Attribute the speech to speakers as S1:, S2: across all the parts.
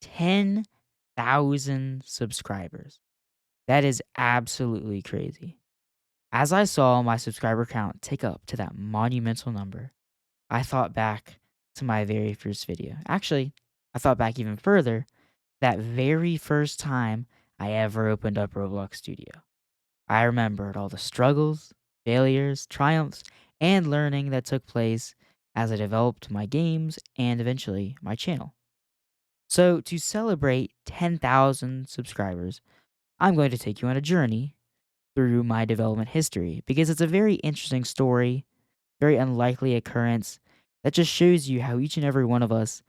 S1: 10,000 subscribers. That is absolutely crazy. As I saw my subscriber count tick up to that monumental number, I thought back to my very first video. Actually, I thought back even further, that very first time I ever opened up Roblox Studio. I remembered all the struggles, failures, triumphs, and learning that took place as I developed my games and eventually my channel. So, to celebrate 10,000 subscribers, I'm going to take you on a journey through my development history because it's a very interesting story, very unlikely occurrence that just shows you how each and every one of us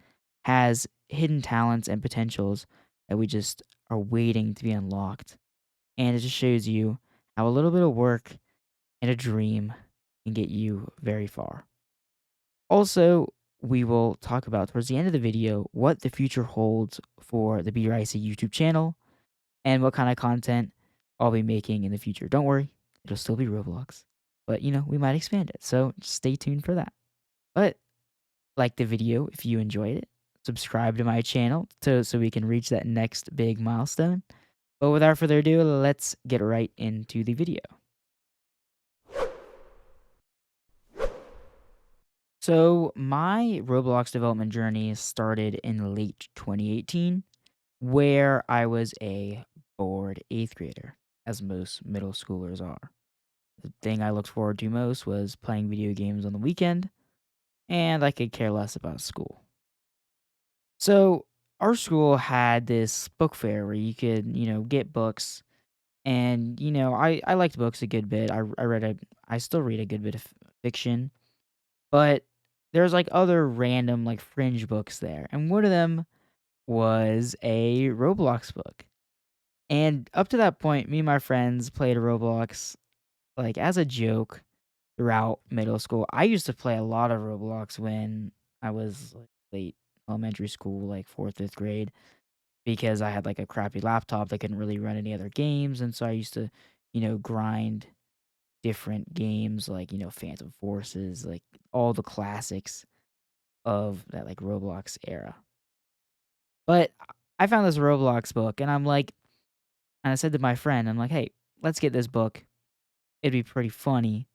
S1: has hidden talents and potentials that we just are waiting to be unlocked. And it just shows you how a little bit of work and a dream can get you very far. Also, we will talk about towards the end of the video what the future holds for the Be Ricey YouTube channel and what kind of content I'll be making in the future. Don't worry, it'll still be Roblox, but we might expand it. So just stay tuned for that. But like the video if you enjoyed it. Subscribe to my channel so we can reach that next big milestone. But without further ado, let's get right into the video. So, my Roblox development journey started in late 2018, where I was a bored eighth grader, as most middle schoolers are. The thing I looked forward to most was playing video games on the weekend, and I could care less about school. So, our school had this book fair where you could, get books. And, I liked books a good bit. I still read a good bit of fiction. But there's, like, other random, like, fringe books there, and one of them was a Roblox book. And up to that point, me and my friends played Roblox, like, as a joke throughout middle school. I used to play a lot of Roblox when I was, like, late elementary school, like, 4th, 5th grade, because I had, like, a crappy laptop that couldn't really run any other games, and so I used to, grind different games like, Phantom Forces, like, all the classics of that, like, Roblox era. But I found this Roblox book and I said to my friend, I'm like, "Hey, let's get this book. It'd be pretty funny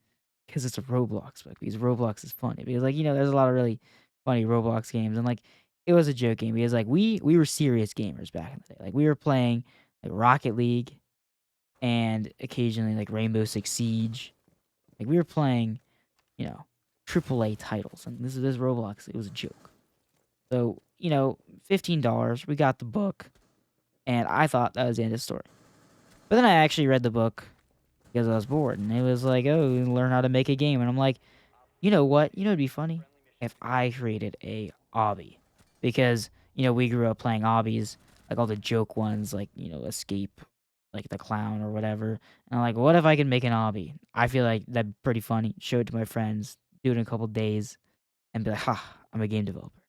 S1: because it's a Roblox book because Roblox is funny." Because, like, there's a lot of really funny Roblox games and, like, it was a joke game because, like, we were serious gamers back in the day. Like, we were playing, like, Rocket League and occasionally, like, Rainbow Six Siege. Like, we were playing, you know, AAA titles, and this Roblox, it was a joke. So, $15, we got the book, and I thought that was the end of the story. But then I actually read the book because I was bored, and it was like, "Oh, learn how to make a game," and I'm like, "You know what? It'd be funny if I created a obby." Because, we grew up playing obbies, like all the joke ones, like, Escape, like the clown or whatever, and I'm like, "What if I could make an obby?" I feel like that'd be pretty funny, show it to my friends, do it in a couple days, and be like, "Ha, I'm a game developer."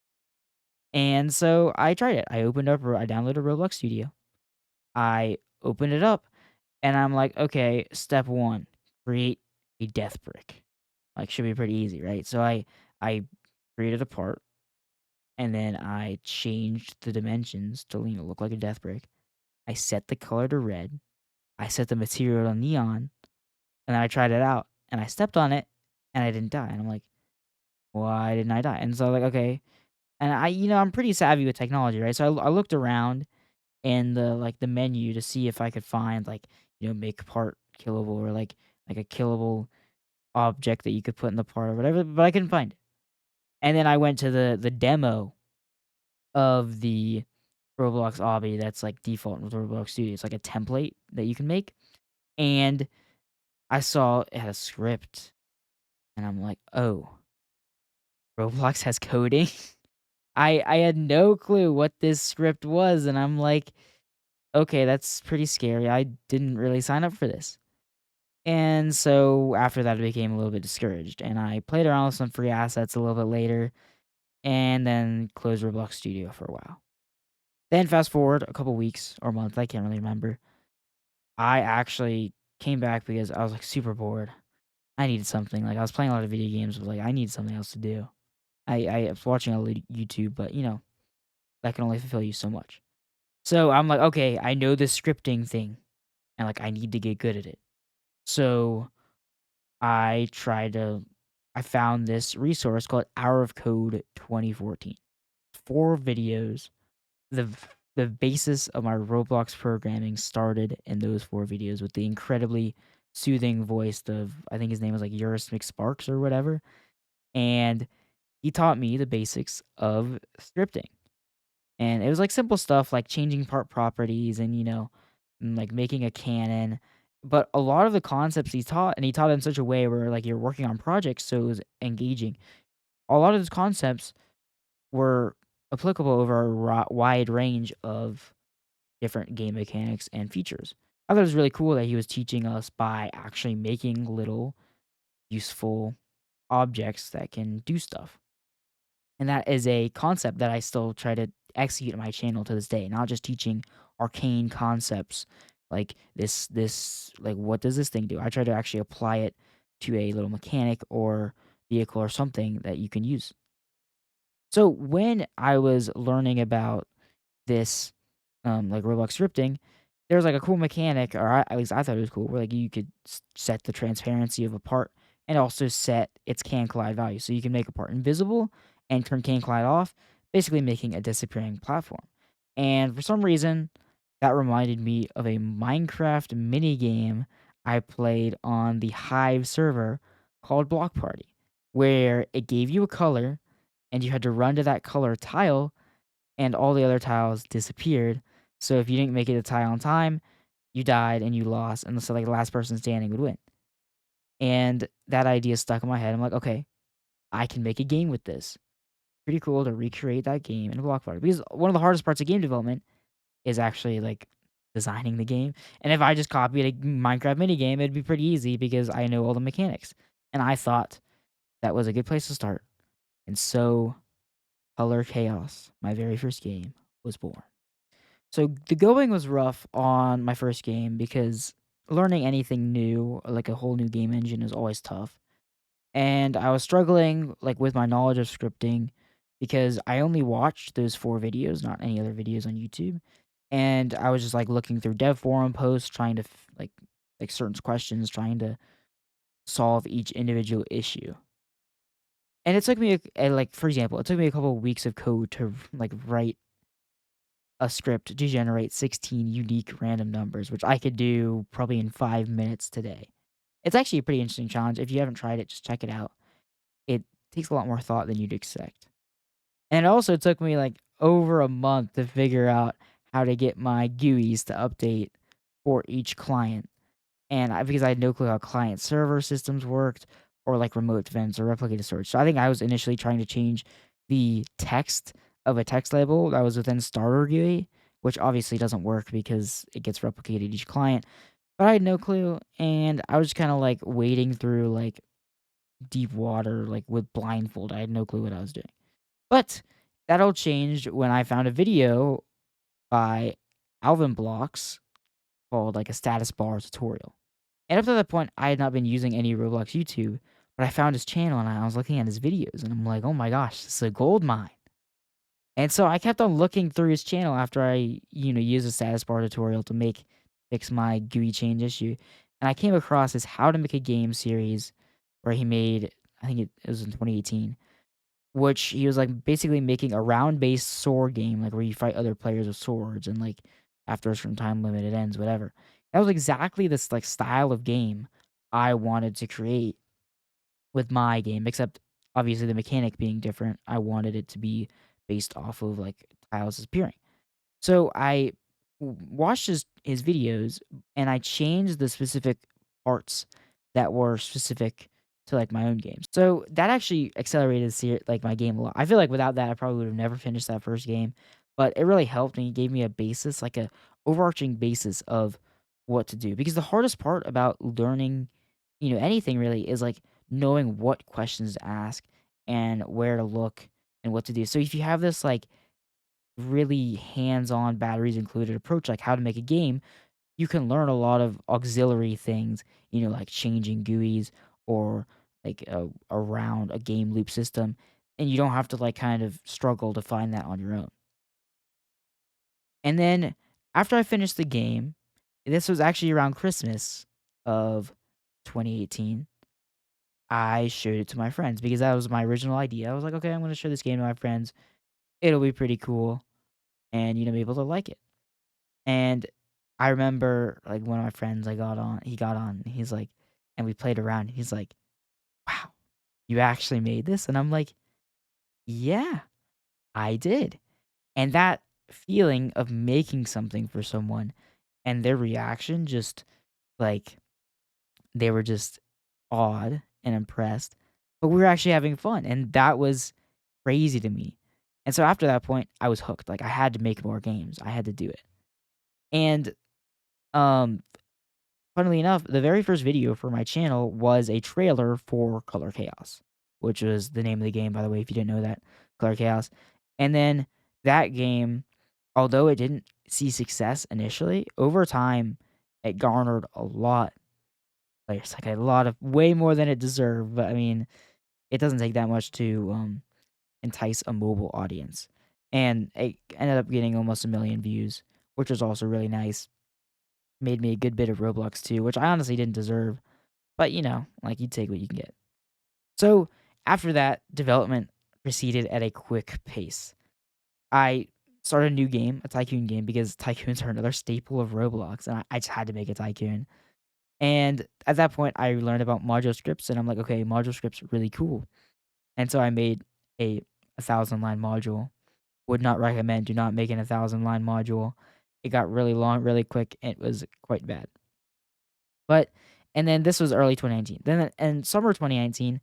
S1: And so I tried it. I downloaded Roblox Studio. I opened it up and I'm like, okay, step one, create a death brick. Like, should be pretty easy, right? So I created a part and then I changed the dimensions to look like a death brick. I set the color to red. I set the material to neon, and then I tried it out and I stepped on it and I didn't die. And I'm like, why didn't I die? And so I was like, okay. And I'm pretty savvy with technology, right? So I looked around in the menu to see if I could find, like, make part killable or like a killable object that you could put in the part or whatever, but I couldn't find it. And then I went to the demo of the Roblox obby that's, like, default with Roblox Studio. It's like a template that you can make, and I saw it had a script, and I'm like, "Oh, Roblox has coding?" I had no clue what this script was, and I'm like, "Okay, that's pretty scary. I didn't really sign up for this." And so after that, I became a little bit discouraged, and I played around with some free assets a little bit later, and then closed Roblox Studio for a while. Then fast forward a couple weeks or month, I can't really remember. I actually came back because I was, like, super bored. I needed something. Like, I was playing a lot of video games, but, like, I need something else to do. I was watching a lot of YouTube, but, that can only fulfill you so much. So I'm like, okay, I know this scripting thing, and like I need to get good at it. So I tried to, I found this resource called Hour of Code 2014. 4 videos. The basis of my Roblox programming started in those 4 videos with the incredibly soothing voice of, I think his name was like Eurus McSparks or whatever. And he taught me the basics of scripting. And it was like simple stuff like changing part properties and, like making a cannon. But a lot of the concepts he taught, and he taught it in such a way where like you're working on projects, so it was engaging. A lot of those concepts were applicable over a wide range of different game mechanics and features. I thought it was really cool that he was teaching us by actually making little useful objects that can do stuff. And that is a concept that I still try to execute on my channel to this day, not just teaching arcane concepts like this like what does this thing do? I try to actually apply it to a little mechanic or vehicle or something that you can use. So when I was learning about this, like Roblox scripting, there was like a cool mechanic, or at least I thought it was cool, where like you could set the transparency of a part and also set its can collide value. So you can make a part invisible and turn can collide off, basically making a disappearing platform. And for some reason, that reminded me of a Minecraft mini game I played on the Hive server called Block Party, where it gave you a color and you had to run to that color tile and all the other tiles disappeared. So if you didn't make it a tile on time, you died and you lost, and so like the last person standing would win. And that idea stuck in my head. I'm like, okay, I can make a game with this. Pretty cool to recreate that game in a block party. Because one of the hardest parts of game development is actually like designing the game. And if I just copied a Minecraft mini game, it'd be pretty easy because I know all the mechanics. And I thought that was a good place to start. And so Color Chaos, my very first game, was born. So the going was rough on my first game because learning anything new, like a whole new game engine, is always tough. And I was struggling like with my knowledge of scripting because I only watched those 4 videos, not any other videos on YouTube. And I was just like looking through dev forum posts, trying to like certain questions, trying to solve each individual issue. And it took me like for example, it took me a couple of weeks of code to like write a script to generate 16 unique random numbers, which I could do probably in 5 minutes today. It's actually a pretty interesting challenge. If you haven't tried it, just check it out. It takes a lot more thought than you'd expect. And it also took me like over a month to figure out how to get my GUIs to update for each client. And because I had no clue how client server systems worked or like remote vents or replicated storage. So I think I was initially trying to change the text of a text label that was within starter GUI, which obviously doesn't work because it gets replicated each client. But I had no clue, and I was just kind of like wading through like deep water, like with blindfold. I had no clue what I was doing. But that all changed when I found a video by Alvin Blocks called like a status bar tutorial. And up to that point, I had not been using any Roblox YouTube, but I found his channel and I was looking at his videos and I'm like, oh my gosh, this is a gold mine. And so I kept on looking through his channel after I, used a status bar tutorial to fix my GUI change issue. And I came across his How to Make a Game series where he made, I think it was in 2018, which he was like basically making a round based sword game, like where you fight other players with swords and like after a certain time limit it ends, whatever. That was exactly this like style of game I wanted to create with my game, except obviously the mechanic being different. I wanted it to be based off of like tiles disappearing. So I watched his videos and I changed the specific parts that were specific to like my own games. So that actually accelerated like my game a lot. I feel like without that I probably would have never finished that first game, but it really helped me. It gave me a basis, like a overarching basis of what to do. Because the hardest part about learning, anything really is like knowing what questions to ask and where to look and what to do. So if you have this like really hands-on batteries included approach, like how to make a game, you can learn a lot of auxiliary things, like changing GUIs or like around a game loop system. And you don't have to like kind of struggle to find that on your own. And then after I finished the game, this was actually around Christmas of 2018. I showed it to my friends because that was my original idea. I was like, okay, I'm going to show this game to my friends. It'll be pretty cool and, be able to like it. And I remember like one of my friends, he got on, he's like, and we played around. He's like, wow, you actually made this? And I'm like, yeah, I did. And that feeling of making something for someone and their reaction just like they were just awed and impressed, but we were actually having fun, and that was crazy to me. And so after that point, I was hooked. Like I had to make more games. I had to do it. And um funnily enough, the very first video for my channel was a trailer for Color Chaos, which was the name of the game, by the way, if you didn't know that, Color Chaos. And then that game, although it didn't see success initially, over time, it garnered a lot of players, like a lot of way more than it deserved. But I mean, it doesn't take that much to entice a mobile audience. And it ended up getting almost 1 million views, which was also really nice. Made me a good bit of Roblox too, which I honestly didn't deserve. But, like, you take what you can get. So, after that, development proceeded at a quick pace. I started a new game, a tycoon game, because tycoons are another staple of Roblox, and I just had to make a tycoon. And at that point, I learned about module scripts, and I'm like, okay, module scripts are really cool. And so I made a 1,000-line module. Would not recommend. Do not make an 1,000-line module. It got really long, really quick, and it was quite bad. But and then this was early 2019. Then in summer 2019,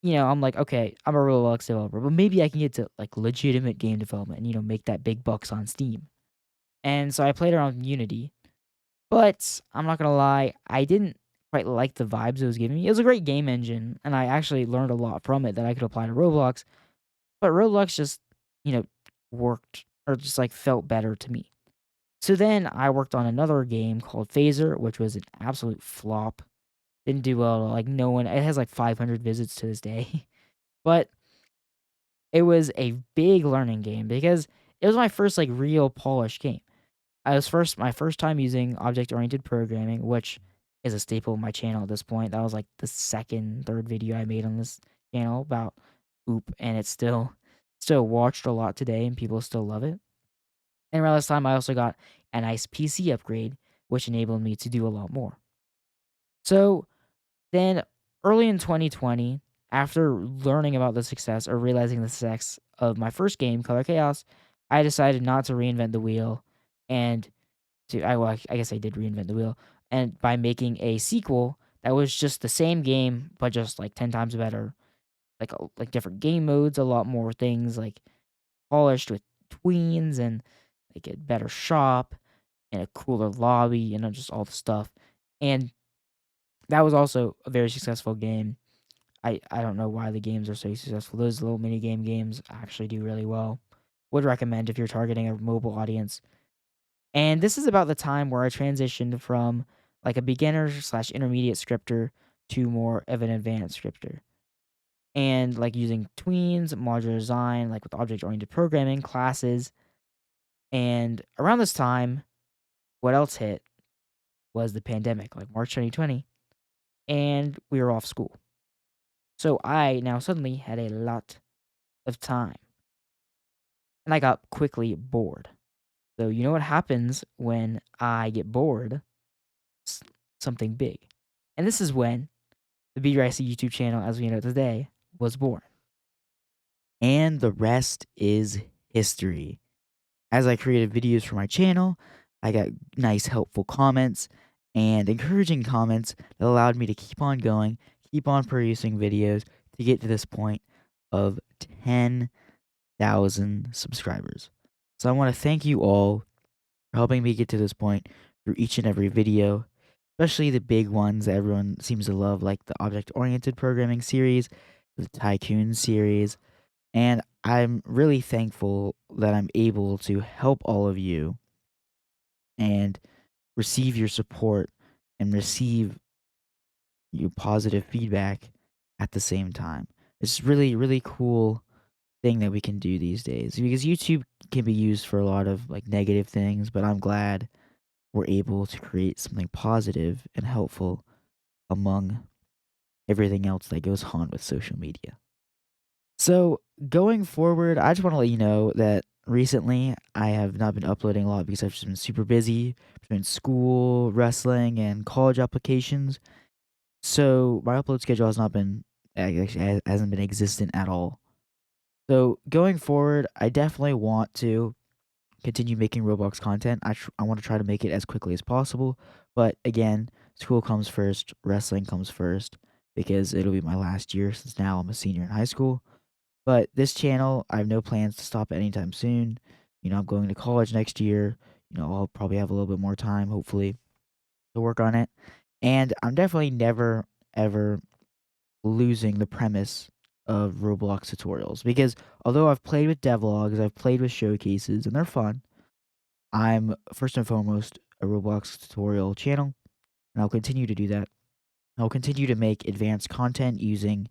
S1: I'm like, okay, I'm a Roblox developer, but maybe I can get to like legitimate game development and make that big bucks on Steam. And so I played around with Unity, but I'm not gonna lie, I didn't quite like the vibes it was giving me. It was a great game engine, and I actually learned a lot from it that I could apply to Roblox. But Roblox just, you know, worked or just like felt better to me. So then I worked on another game called Phaser, which was an absolute flop. Didn't do well. Like no one, it has like 500 visits to this day. But it was a big learning game because it was my first like real polished game. I was my first time using object oriented programming, which is a staple of my channel at this point. That was like the second, third video I made on this channel about OOP, and it's still watched a lot today, and people still love it. And around this time, I also got a nice PC upgrade, which enabled me to do a lot more. So then, early in 2020, after learning about the success or realizing the success of my first game, Color Chaos, I decided not to reinvent the wheel and I guess I did reinvent the wheel, and by making a sequel that was just the same game, but just like 10 times better, like different game modes, a lot more things like polished with tweens and like a better shop and a cooler lobby and just all the stuff. And that was also a very successful game. I don't know why the games are so successful. Those little mini games actually do really well. Would recommend if you're targeting a mobile audience. And this is about the time where I transitioned from like a beginner slash intermediate scripter to more of an advanced scripter. And like using tweens, modular design, like with object oriented programming, classes. And around this time, what else hit was the pandemic, like March 2020, and we were off school. So I now suddenly had a lot of time and I got quickly bored. So you know what happens when I get bored? S- Something big. And this is when the BRIC YouTube channel, as we know today, was born. And the rest is history. As I created videos for my channel, I got nice, helpful comments and encouraging comments that allowed me to keep on going, keep on producing videos to get to this point of 10,000 subscribers. So I want to thank you all for helping me get to this point through each and every video, especially the big ones that everyone seems to love, like the object oriented programming series, the Tycoon series. And I'm really thankful that I'm able to help all of you and receive your support and receive your positive feedback at the same time. It's really, really cool thing that we can do these days because YouTube can be used for a lot of, like, negative things, but I'm glad we're able to create something positive and helpful among everything else that goes on with social media. So, going forward, I just wanna let you know that recently I have not been uploading a lot because I've just been super busy between school, wrestling, and college applications. So, my upload schedule has not been actually hasn't been existent at all. So, going forward, I definitely want to continue making Roblox content. I wanna try to make it as quickly as possible, but again, school comes first, wrestling comes first, because it'll be my last year since now I'm a senior in high school. But this channel, I have no plans to stop anytime soon. I'm going to college next year. I'll probably have a little bit more time, hopefully, to work on it. And I'm definitely never, ever losing the premise of Roblox tutorials because although I've played with devlogs, I've played with showcases, and they're fun, I'm first and foremost a Roblox tutorial channel, and I'll continue to do that. I'll continue to make advanced content using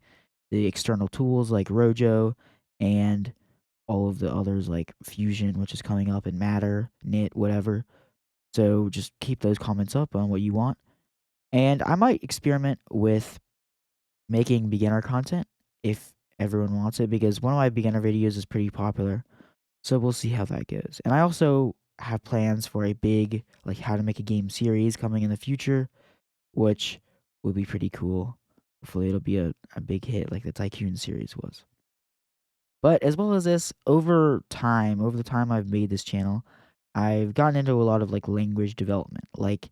S1: the external tools like Rojo and all of the others like Fusion, which is coming up, and Matter, Knit, whatever. So just keep those comments up on what you want. And I might experiment with making beginner content if everyone wants it because one of my beginner videos is pretty popular. So we'll see how that goes. And I also have plans for a big, like, how to make a game series coming in the future, which would be pretty cool. Hopefully, it'll be a big hit like the Tycoon series was. But as well as this, over the time I've made this channel, I've gotten into a lot of like language development. Like,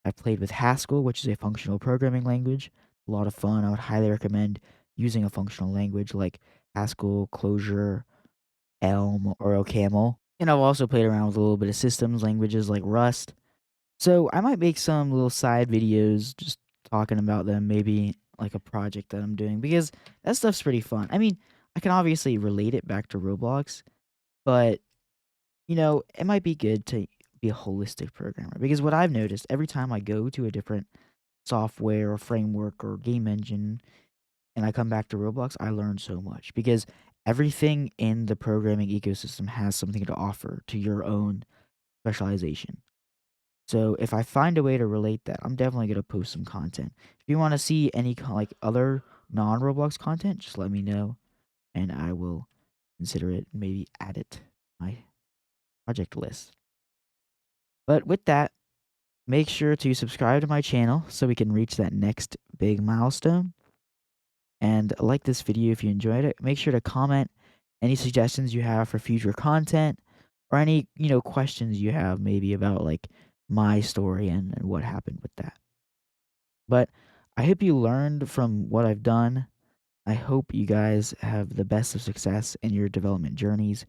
S1: I've played with Haskell, which is a functional programming language. A lot of fun. I would highly recommend using a functional language like Haskell, Clojure, Elm, or OCaml. And I've also played around with a little bit of systems languages like Rust. So I might make some little side videos just talking about them, maybe like a project that I'm doing because that stuff's pretty fun. I mean, I can obviously relate it back to Roblox, but it might be good to be a holistic programmer because what I've noticed every time I go to a different software or framework or game engine and I come back to Roblox, I learn so much because everything in the programming ecosystem has something to offer to your own specialization. So if I find a way to relate that, I'm definitely gonna post some content. If you want to see any like other non-Roblox content, just let me know, and I will consider it. Maybe add it to my project list. But with that, make sure to subscribe to my channel so we can reach that next big milestone. And like this video if you enjoyed it. Make sure to comment any suggestions you have for future content or any questions you have maybe about like my story and what happened with that. But I hope you learned from what I've done. I hope you guys have the best of success in your development journeys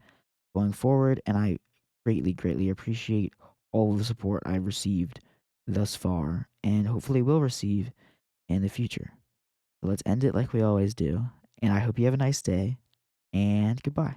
S1: going forward. And I greatly, greatly appreciate all of the support I've received thus far and hopefully will receive in the future. So let's end it like we always do. And I hope you have a nice day and goodbye.